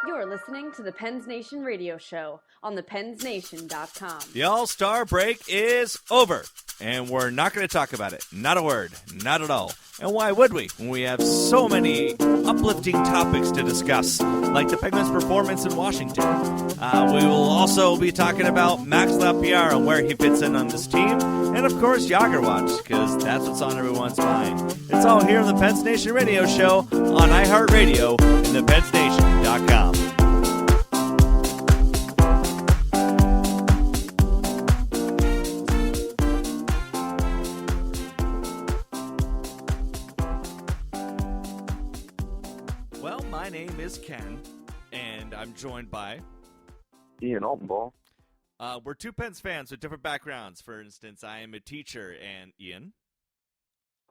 You're listening to the Pens Nation radio show on thepensnation.com. The All-Star break is over, and we're not going to talk about it. Not a word. Not at all. And why would we when we have so many uplifting topics to discuss, like the Penguins' performance in Washington? We will also be talking about Max Lapierre and where he fits in on this team, and of course Yager Watch, because that's what's on everyone's mind. It's all here on the Pens Nation radio show on iHeartRadio and thepensnation.com. Well, my name is Ken, and I'm joined by Ian Altenbaugh. We're two Pens fans with different backgrounds. For instance, I am a teacher, and Ian?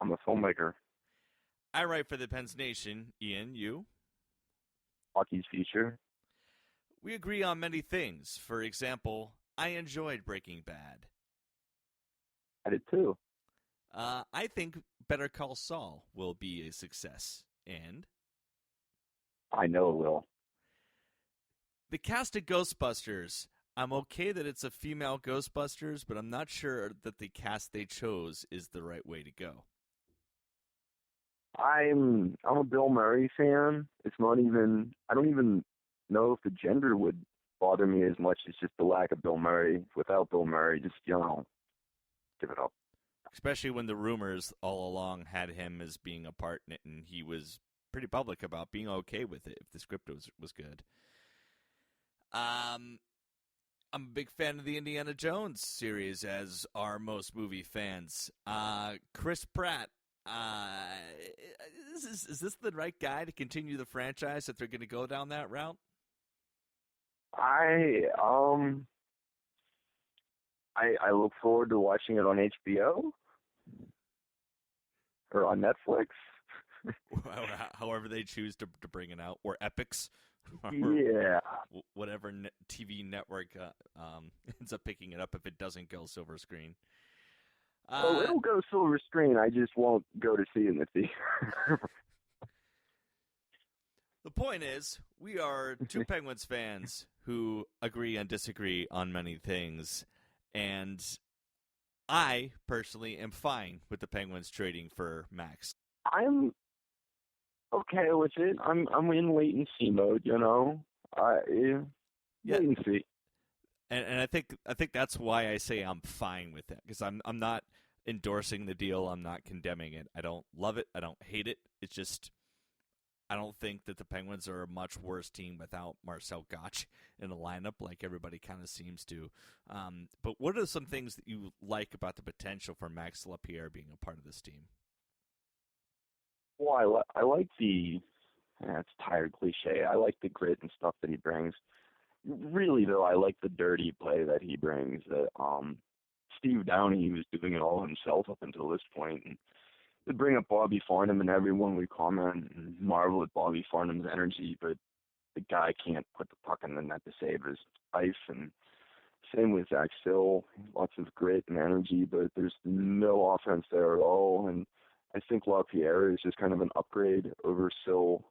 I'm a filmmaker. I write for the Pens Nation. Ian, you? Hockey's feature. We agree on many things. For example, I enjoyed Breaking Bad. I did too. I think Better Call Saul will be a success. And? I know it will. The cast of Ghostbusters. I'm okay that it's a female Ghostbusters, but I'm not sure that the cast they chose is the right way to go. I'm a Bill Murray fan. It's not even, I don't even know if the gender would bother me as much as just the lack of Bill Murray. Without Bill Murray, just, give it up. Especially when the rumors all along had him as being a part in it, and he was pretty public about being okay with it if the script was good. I'm a big fan of the Indiana Jones series, as are most movie fans. Chris Pratt, is this the right guy to continue the franchise if they're going to go down that route? I look forward to watching it on HBO or on Netflix. However they choose to bring it out, or Epix, or yeah, whatever TV network ends up picking it up if it doesn't go silver screen. Well, it'll go silver screen. I just won't go to see it in the theater. The point is, we are two Penguins fans who agree and disagree on many things, and I personally am fine with the Penguins trading for Max. I'm okay with it. I'm in wait and see mode, Wait and see. And I think that's why I say I'm fine with it, because I'm not endorsing the deal. I'm not condemning it. I don't love it. I don't hate it. It's just I don't think that the Penguins are a much worse team without Marcel Gottsch in the lineup, like everybody kind of seems to. But what are some things that you like about the potential for Max Lapierre being a part of this team? Well, I like the, it's tired cliche, I like the grit and stuff that he brings. Really, though, I like the dirty play that he brings. That Steve Downey was doing it all himself up until this point. And to bring up Bobby Farnham, and everyone would comment and marvel at Bobby Farnham's energy, but the guy can't put the puck in the net to save his life. And same with Zach Sill, lots of grit and energy, but there's no offense there at all. And I think Lapierre is just kind of an upgrade over Sill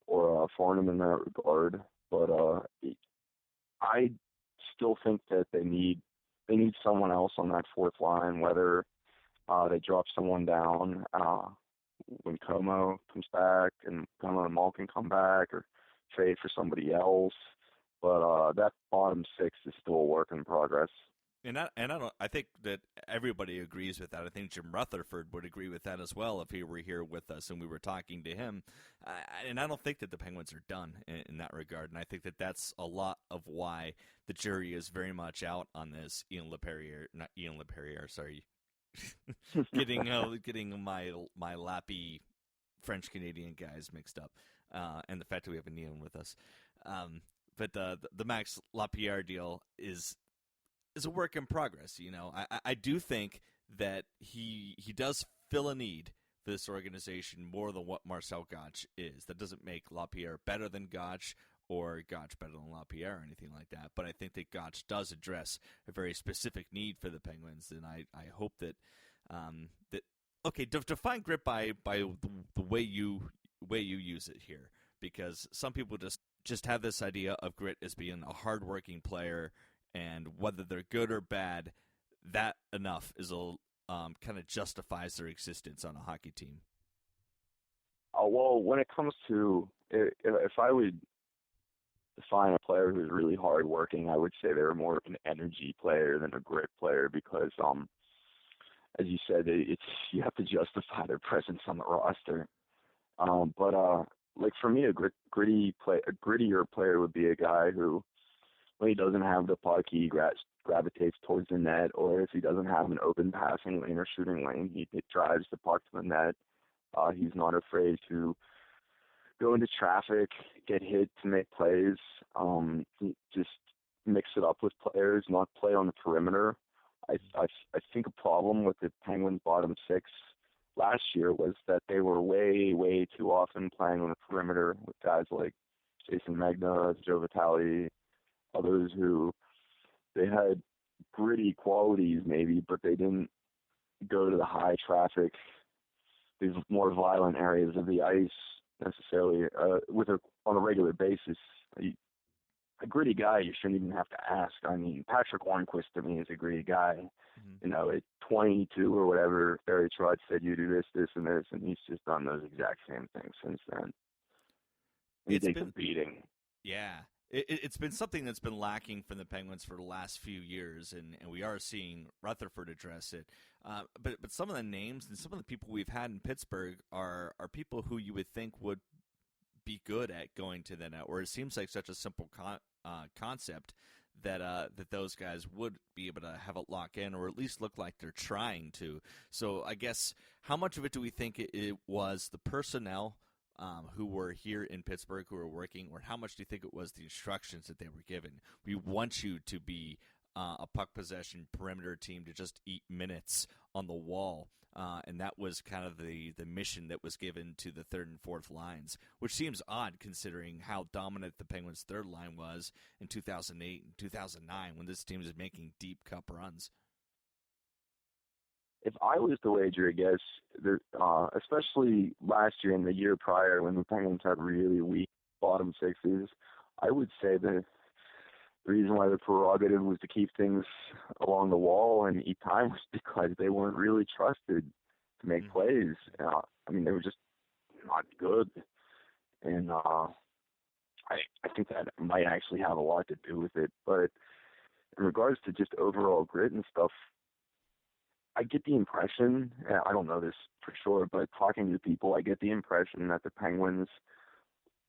or Farnham in that regard. But I still think that they need someone else on that fourth line, whether they drop someone down when Como comes back and Como and Malkin come back, or trade for somebody else. But that bottom six is still a work in progress. And I think that everybody agrees with that. I think Jim Rutherford would agree with that as well if he were here with us and we were talking to him. And I don't think that the Penguins are done in that regard. And I think that that's a lot of why the jury is very much out on this. getting my lappy French Canadian guys mixed up, and the fact that we have a Ian with us. But the Max Lapierre deal is a work in progress. I do think that he does fill a need for this organization more than what Marcel Gottsch is. That doesn't make Lapierre better than Gottsch or Gottsch better than Lapierre or anything like that. But I think that Gottsch does address a very specific need for the Penguins, and I hope that define grit by the way you use it here, because some people just just have this idea of grit as being a hardworking player, and whether they're good or bad, that enough is a kind of justifies their existence on a hockey team. Well, when it comes to if I would define a player who's really hardworking, I would say they're more of an energy player than a grit player because, as you said, it's you have to justify their presence on the roster. But like for me, a grittier player would be a guy who, when he doesn't have the puck, he gravitates towards the net, or if he doesn't have an open passing lane or shooting lane, he drives the puck to the net. He's not afraid to go into traffic, get hit to make plays, just mix it up with players, not play on the perimeter. I think a problem with the Penguins' bottom six last year was that they were way, way too often playing on the perimeter with guys like Jason Magna, Joe Vitale, others who they had gritty qualities maybe, but they didn't go to the high traffic, these more violent areas of the ice necessarily on a regular basis. A gritty guy, you shouldn't even have to ask. I mean, Patrick Hornquist to me is a gritty guy. Mm-hmm. You know, at 22 or whatever, Barry Trotz said you do this, this, and this, and he's just done those exact same things since then. He takes a beating. Yeah. It's been something that's been lacking from the Penguins for the last few years, and we are seeing Rutherford address it. But some of the names and some of the people we've had in Pittsburgh are people who you would think would be good at going to the net, or it seems like such a simple concept that those guys would be able to have it lock in, or at least look like they're trying to. So I guess how much of it do we think it was the personnel who were here in Pittsburgh who were working, or how much do you think it was the instructions that they were given? We want you to be a puck possession perimeter team to just eat minutes on the wall. And that was kind of the mission that was given to the third and fourth lines, which seems odd considering how dominant the Penguins' third line was in 2008 and 2009 when this team was making deep cup runs. If I was to wager a guess, especially last year and the year prior when the Penguins had really weak bottom sixes, I would say that the reason why the prerogative was to keep things along the wall and eat time was because they weren't really trusted to make plays. I mean, they were just not good. And I think that might actually have a lot to do with it. But in regards to just overall grit and stuff, I get the impression, I don't know this for sure, but talking to people, I get the impression that the Penguins,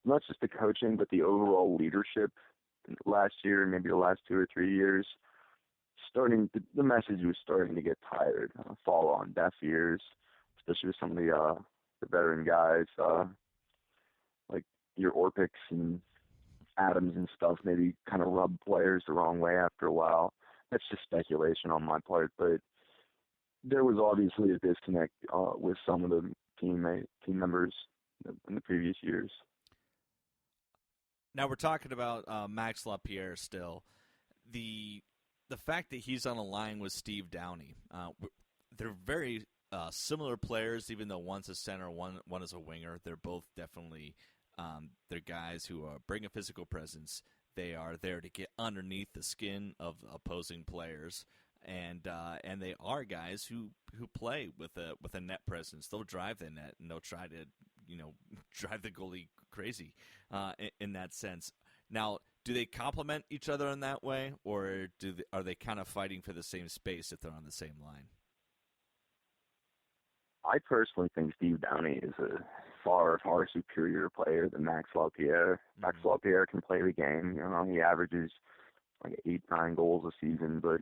not just the coaching, but the overall leadership last year, maybe the last 2 or 3 years, the message was starting to get tired, fall on deaf ears, especially with some of the veteran guys, like your Orpiks and Adams and stuff, maybe kind of rub players the wrong way after a while. That's just speculation on my part, but there was obviously a disconnect with some of the team members in the previous years. Now we're talking about Max Lapierre still. The fact that he's on a line with Steve Downey, they're very similar players, even though one's a center, one is a winger. They're both definitely they're guys who bring a physical presence. They are there to get underneath the skin of opposing players. And they are guys who play with a net presence. They'll drive the net and they'll try to drive the goalie crazy in that sense. Now, do they complement each other in that way, or are they kind of fighting for the same space if they're on the same line? I personally think Steve Downey is a far, far superior player than Max Lapierre. Max Lapierre can play the game. He averages like 8-9 goals a season, but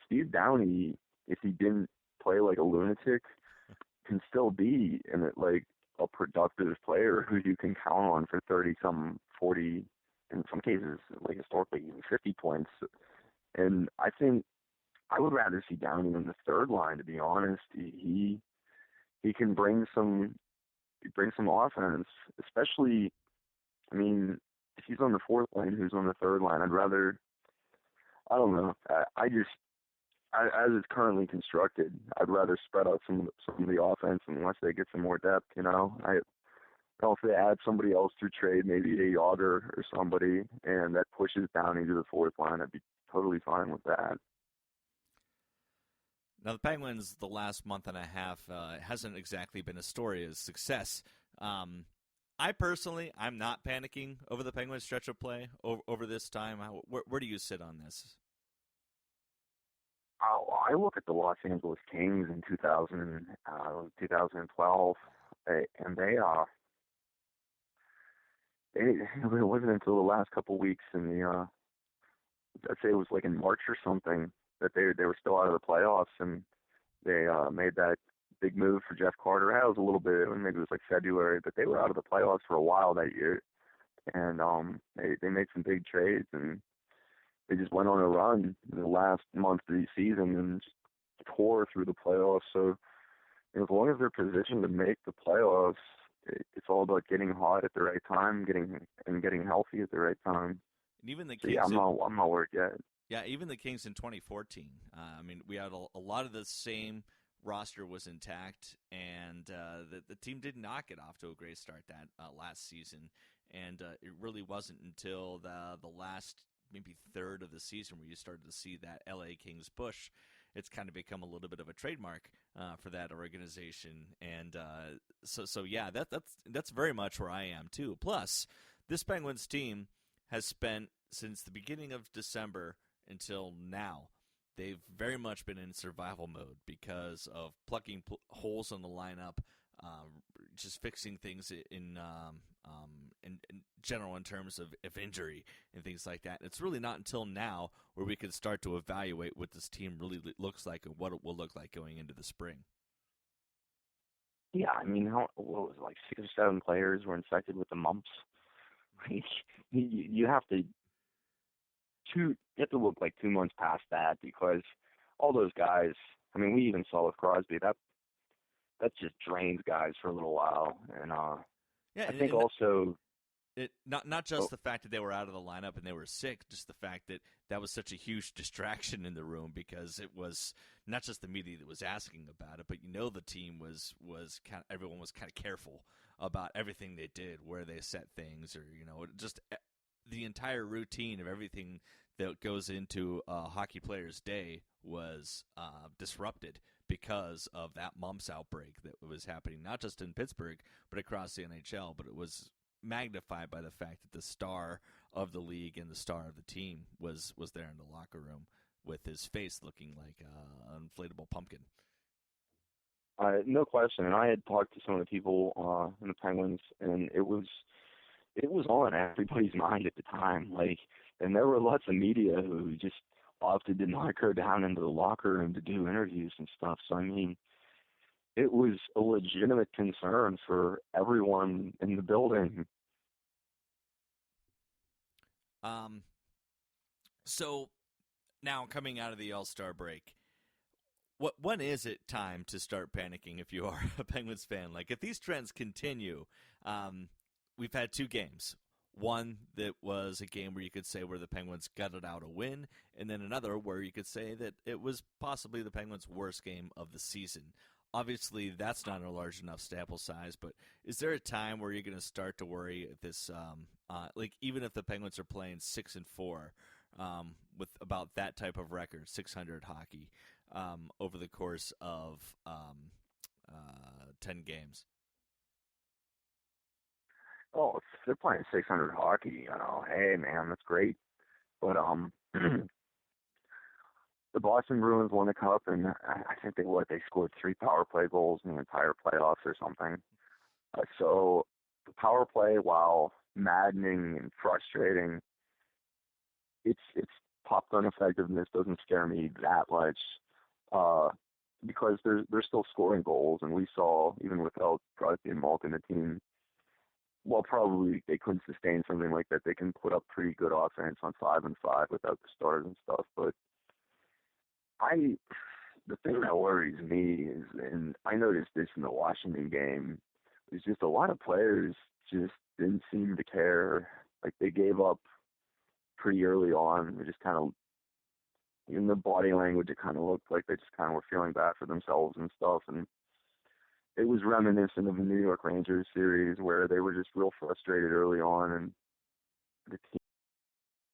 Steve Downey, if he didn't play like a lunatic, can still be like a productive player who you can count on for 30-some, 40, in some cases, like historically, even 50 points. And I think I would rather see Downey in the third line, to be honest. He can bring some offense, especially, I mean, if he's on the fourth line, who's on the third line? I don't know. As it's currently constructed, I'd rather spread out some of the offense unless they get some more depth. if they add somebody else through trade, maybe a Yager or somebody, and that pushes Downey to the fourth line, I'd be totally fine with that. Now, the Penguins, the last month and a half, hasn't exactly been a story of success. I personally, I'm not panicking over the Penguins' stretch of play over this time. Where do you sit on this? I look at the Los Angeles Kings in 2012, and it wasn't until the last couple weeks in the I'd say it was like in March or something that they were still out of the playoffs, and they made that big move for Jeff Carter. That was a little bit, maybe it was like February, but they were out of the playoffs for a while that year, and they made some big trades, and they just went on a run in the last month of the season and just tore through the playoffs. So as long as they're positioned to make the playoffs, it's all about getting hot at the right time, getting healthy at the right time. And even the So Kings, yeah, I'm not worried yet. Yeah, even the Kings in 2014. I mean, we had a lot of the same roster was intact, and the team did not get off to a great start that last season. And it really wasn't until the last maybe third of the season where you started to see that LA Kings push. It's kind of become a little bit of a trademark for that organization, and so yeah, that's very much where I am too. Plus, this Penguins team has spent since the beginning of December until now, they've very much been in survival mode because of plugging holes in the lineup, just fixing things in general in terms of injury and things like that. It's really not until now where we can start to evaluate what this team really looks like and what it will look like going into the spring. Yeah, I mean, what was it, like 6 or 7 players were infected with the mumps? You have to look like 2 months past that, because all those guys, I mean, we even saw with Crosby, that just drains guys for a little while. And yeah, I think also not just the fact that they were out of the lineup and they were sick, just the fact that was such a huge distraction in the room, because it was not just the media that was asking about it, but the team was kind of, everyone was kind of careful about everything they did, where they set things, or just the entire routine of everything that goes into a hockey player's day was disrupted because of that mumps outbreak that was happening, not just in Pittsburgh, but across the NHL. But it was magnified by the fact that the star of the league and the star of the team was there in the locker room with his face looking like an inflatable pumpkin. No question. And I had talked to some of the people in the Penguins, and it was on everybody's mind at the time. And there were lots of media who just opted to not go down into the locker room to do interviews and stuff. So, I mean, it was a legitimate concern for everyone in the building. So now, coming out of the All-Star break, when is it time to start panicking if you are a Penguins fan? Like, if these trends continue, we've had 2 games. One that was a game where you could say where the Penguins gutted out a win, and then another where you could say that it was possibly the Penguins' worst game of the season. Obviously, that's not a large enough sample size, but is there a time where you're going to start to worry if this, even if the Penguins are playing 6-4, with about that type of record, 600 hockey, over the course of 10 games? Oh, if they're playing 600 hockey, hey, man, that's great. But the Boston Bruins won the Cup, and I think they scored 3 power play goals in the entire playoffs or something. So the power play, while maddening and frustrating, its pop gun effectiveness doesn't scare me that much, because they're still scoring goals, and we saw, even without Crosby and Malkin, the team, well, probably they couldn't sustain something like that. They can put up pretty good offense on 5-on-5 without the stars and stuff. But the thing that worries me is, and I noticed this in the Washington game, is just a lot of players just didn't seem to care. Like, they gave up pretty early on. They just kind of, in the body language, it kind of looked like they just kind of were feeling bad for themselves and stuff. And it was reminiscent of the New York Rangers series where they were just real frustrated early on, and the